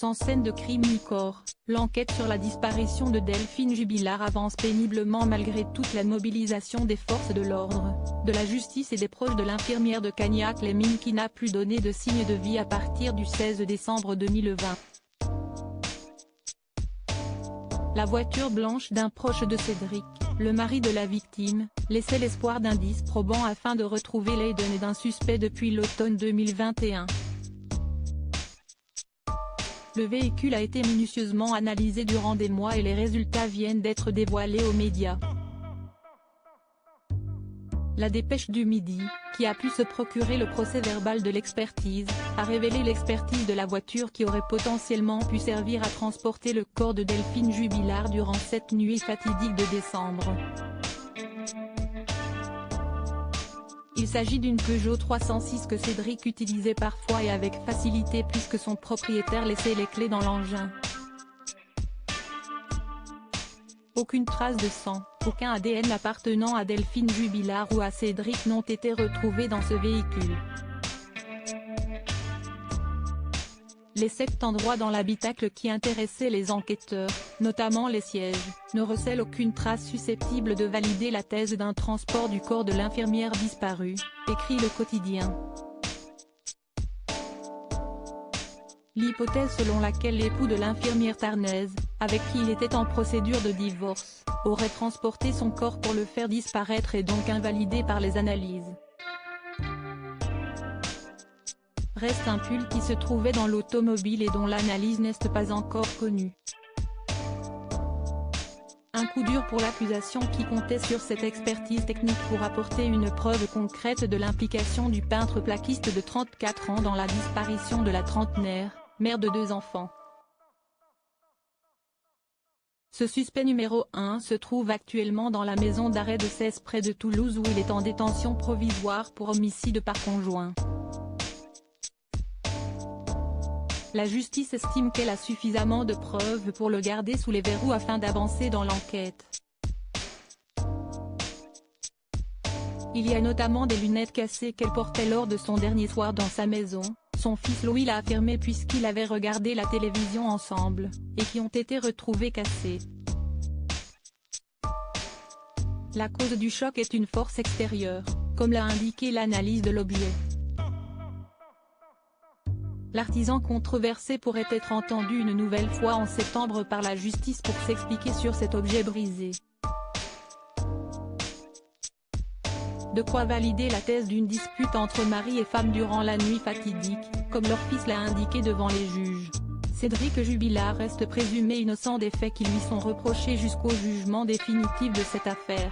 sans scène de crime ni corps, l'enquête sur la disparition de Delphine Jubilard avance péniblement malgré toute la mobilisation des forces de l'ordre, de la justice et des proches de l'infirmière de Cagnac-les-Mines qui n'a plus donné de signe de vie à partir du 16 décembre 2020. La voiture blanche d'un proche de Cédric, le mari de la victime, laissait l'espoir d'indices probants afin de retrouver les données d'un suspect depuis l'automne 2021. Le véhicule a été minutieusement analysé durant des mois et les résultats viennent d'être dévoilés aux médias. La dépêche du Midi, qui a pu se procurer le procès-verbal de l'expertise, a révélé l'expertise de la voiture qui aurait potentiellement pu servir à transporter le corps de Delphine Jubilard durant cette nuit fatidique de décembre. Il s'agit d'une Peugeot 306 que Cédric utilisait parfois et avec facilité puisque son propriétaire laissait les clés dans l'engin. Aucune trace de sang, aucun ADN appartenant à Delphine Jubilard ou à Cédric n'ont été retrouvés dans ce véhicule. Les 7 endroits dans l'habitacle qui intéressaient les enquêteurs, notamment les sièges, ne recèlent aucune trace susceptible de valider la thèse d'un transport du corps de l'infirmière disparue, écrit le quotidien. L'hypothèse selon laquelle l'époux de l'infirmière tarnaise, avec qui il était en procédure de divorce, aurait transporté son corps pour le faire disparaître est donc invalidée par les analyses. Reste un pull qui se trouvait dans l'automobile et dont l'analyse n'est pas encore connue. Un coup dur pour l'accusation qui comptait sur cette expertise technique pour apporter une preuve concrète de l'implication du peintre plaquiste de 34 ans dans la disparition de la trentenaire, mère de 2 enfants. Ce suspect numéro 1 se trouve actuellement dans la maison d'arrêt de Cèze près de Toulouse où il est en détention provisoire pour homicide par conjoint. La justice estime qu'elle a suffisamment de preuves pour le garder sous les verrous afin d'avancer dans l'enquête. Il y a notamment des lunettes cassées qu'elle portait lors de son dernier soir dans sa maison, son fils Louis l'a affirmé puisqu'ils avaient regardé la télévision ensemble, et qui ont été retrouvées cassées. La cause du choc est une force extérieure, comme l'a indiqué l'analyse de l'objet. L'artisan controversé pourrait être entendu une nouvelle fois en septembre par la justice pour s'expliquer sur cet objet brisé. De quoi valider la thèse d'une dispute entre mari et femme durant la nuit fatidique, comme leur fils l'a indiqué devant les juges. Cédric Jubilard reste présumé innocent des faits qui lui sont reprochés jusqu'au jugement définitif de cette affaire.